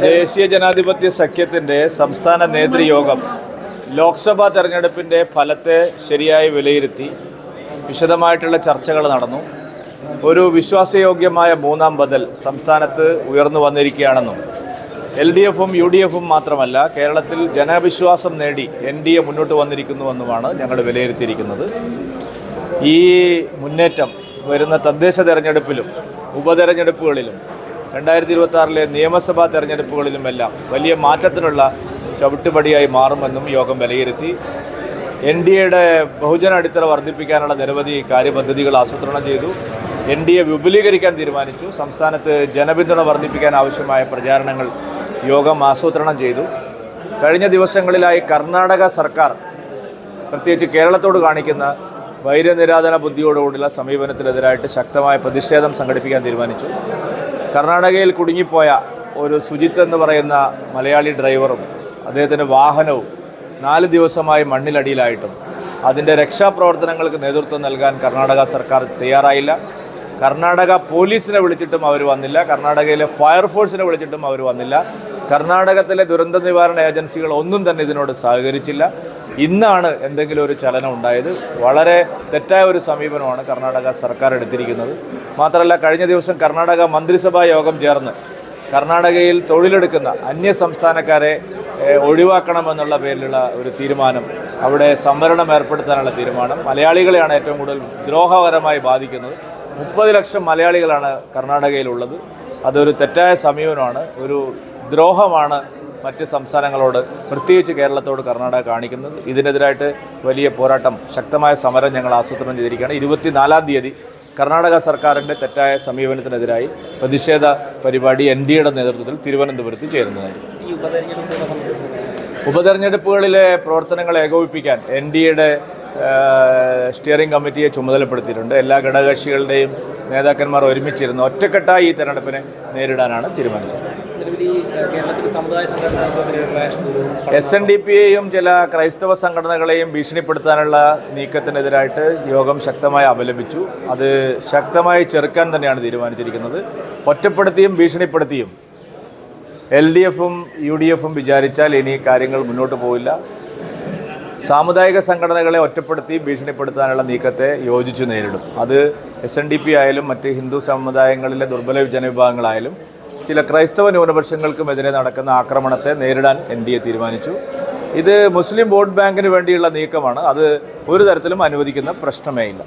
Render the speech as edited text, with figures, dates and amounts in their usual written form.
ദേശീയ ജനാധിപത്യ സഖ്യത്തിൻ്റെ സംസ്ഥാന നേതൃയോഗം ലോക്സഭാ തെരഞ്ഞെടുപ്പിൻ്റെ ഫലത്തെ ശരിയായി വിലയിരുത്തി വിശദമായിട്ടുള്ള ചർച്ചകൾ നടന്നു. ഒരു വിശ്വാസയോഗ്യമായ മൂന്നാം ബദൽ സംസ്ഥാനത്ത് ഉയർന്നു വന്നിരിക്കുകയാണെന്നും LDFും UDFും മാത്രമല്ല കേരളത്തിൽ ജനവിശ്വാസം നേടി NDA മുന്നോട്ട് വന്നിരിക്കുന്നുവെന്നുമാണ് ഞങ്ങൾ വിലയിരുത്തിയിരിക്കുന്നത്. ഈ മുന്നേറ്റം വരുന്ന തദ്ദേശ തെരഞ്ഞെടുപ്പിലും ഉപതെരഞ്ഞെടുപ്പുകളിലും 2026 നിയമസഭാ തെരഞ്ഞെടുപ്പുകളിലുമെല്ലാം വലിയ മാറ്റത്തിനുള്ള ചവിട്ടുപടിയായി മാറുമെന്നും യോഗം വിലയിരുത്തി. NDAയുടെ ബഹുജന അടിത്തറ വർദ്ധിപ്പിക്കാനുള്ള നിരവധി കാര്യപദ്ധതികൾ ആസൂത്രണം ചെയ്തു. NDA വിപുലീകരിക്കാൻ തീരുമാനിച്ചു. സംസ്ഥാനത്ത് ജനപിന്തുണ വർദ്ധിപ്പിക്കാൻ ആവശ്യമായ പ്രചാരണങ്ങൾ യോഗം ആസൂത്രണം ചെയ്തു. കഴിഞ്ഞ ദിവസങ്ങളിലായി കർണാടക സർക്കാർ പ്രത്യേകിച്ച് കേരളത്തോട് കാണിക്കുന്ന വൈര്യനിരാധന ബുദ്ധിയോടുകൂടിയുള്ള സമീപനത്തിനെതിരായിട്ട് ശക്തമായ പ്രതിഷേധം സംഘടിപ്പിക്കാൻ തീരുമാനിച്ചു. കർണാടകയിൽ കുടുങ്ങിപ്പോയ ഒരു സുജിത്ത് എന്ന് പറയുന്ന മലയാളി ഡ്രൈവറും അദ്ദേഹത്തിൻ്റെ വാഹനവും 4 ദിവസമായി മണ്ണിലടിയിലായിട്ടും അതിൻ്റെ രക്ഷാപ്രവർത്തനങ്ങൾക്ക് നേതൃത്വം നൽകാൻ കർണാടക സർക്കാർ തയ്യാറായില്ല. കർണാടക പോലീസിനെ വിളിച്ചിട്ടും അവർ വന്നില്ല. കർണാടകയിലെ ഫയർഫോഴ്സിനെ വിളിച്ചിട്ടും അവർ വന്നില്ല. കർണാടകത്തിലെ ദുരന്ത നിവാരണ ഏജൻസികൾ ഒന്നും തന്നെ ഇതിനോട് സഹകരിച്ചില്ല. ഇന്നാണ് എന്തെങ്കിലും ഒരു ചലനം ഉണ്ടായത്. വളരെ തെറ്റായ ഒരു സമീപനമാണ് കർണാടക സർക്കാർ എടുത്തിരിക്കുന്നത്. മാത്രമല്ല, കഴിഞ്ഞ ദിവസം കർണാടക മന്ത്രിസഭാ യോഗം ചേർന്ന് കർണാടകയിൽ തൊഴിലെടുക്കുന്ന അന്യ സംസ്ഥാനക്കാരെ ഒഴിവാക്കണമെന്നുള്ള പേരിലുള്ള ഒരു തീരുമാനം, അവിടെ സംവരണം ഏർപ്പെടുത്താനുള്ള തീരുമാനം മലയാളികളെയാണ് ഏറ്റവും കൂടുതൽ ദ്രോഹപരമായി ബാധിക്കുന്നത്. 30 ലക്ഷം മലയാളികളാണ് കർണാടകയിലുള്ളത്. അതൊരു തെറ്റായ സമീപനമാണ്, ഒരു ദ്രോഹമാണ് മറ്റ് സംസ്ഥാനങ്ങളോട്, പ്രത്യേകിച്ച് കേരളത്തോട് കർണാടക കാണിക്കുന്നത്. ഇതിനെതിരായിട്ട് വലിയ പോരാട്ടം, ശക്തമായ സമരം ഞങ്ങൾ ആസൂത്രണം ചെയ്തിരിക്കുകയാണ്. 24-ാം തീയതി കർണാടക സർക്കാരിൻ്റെ തെറ്റായ സമീപനത്തിനെതിരായി പ്രതിഷേധ പരിപാടി NDAയുടെ നേതൃത്വത്തിൽ തിരുവനന്തപുരത്ത് ചേരുന്നതായിരിക്കും. ഉപതെരഞ്ഞെടുപ്പുകളിലെ പ്രവർത്തനങ്ങൾ ഏകോപിപ്പിക്കാൻ NDAയുടെ സ്റ്റിയറിംഗ് കമ്മിറ്റിയെ ചുമതലപ്പെടുത്തിയിട്ടുണ്ട്. എല്ലാ ഘടകകക്ഷികളുടെയും നേതാക്കന്മാർ ഒരുമിച്ചിരുന്ന് ഒറ്റക്കെട്ടായി ഈ തെരഞ്ഞെടുപ്പിനെ നേരിടാനാണ് തീരുമാനിച്ചത്. SNDPയെയും ചില ക്രൈസ്തവ സംഘടനകളെയും ഭീഷണിപ്പെടുത്താനുള്ള നീക്കത്തിനെതിരായിട്ട് യോഗം ശക്തമായി അപലപിച്ചു. അത് ശക്തമായി ചെറുക്കാൻ തന്നെയാണ് തീരുമാനിച്ചിരിക്കുന്നത്. ഒറ്റപ്പെടുത്തിയും ഭീഷണിപ്പെടുത്തിയും LDFും UDFും വിചാരിച്ചാൽ ഇനി കാര്യങ്ങൾ മുന്നോട്ട് പോവില്ല. സാമുദായിക സംഘടനകളെ ഒറ്റപ്പെടുത്തി ഭീഷണിപ്പെടുത്താനുള്ള നീക്കത്തെ യോജിച്ചു നേരിടും. അത് SNDP ആയാലും മറ്റ് ഹിന്ദു സമുദായങ്ങളിലെ ദുർബല ജനവിഭാഗങ്ങളായാലും ചില ക്രൈസ്തവ ന്യൂനപക്ഷങ്ങൾക്കുമെതിരെ നടക്കുന്ന ആക്രമണത്തെ നേരിടാൻ NDA തീരുമാനിച്ചു. ഇത് മുസ്ലിം വോട്ട് ബാങ്കിന് വേണ്ടിയുള്ള നീക്കമാണ്. അത് ഒരു തരത്തിലും അനുവദിക്കുന്ന പ്രശ്നമേ ഇല്ല.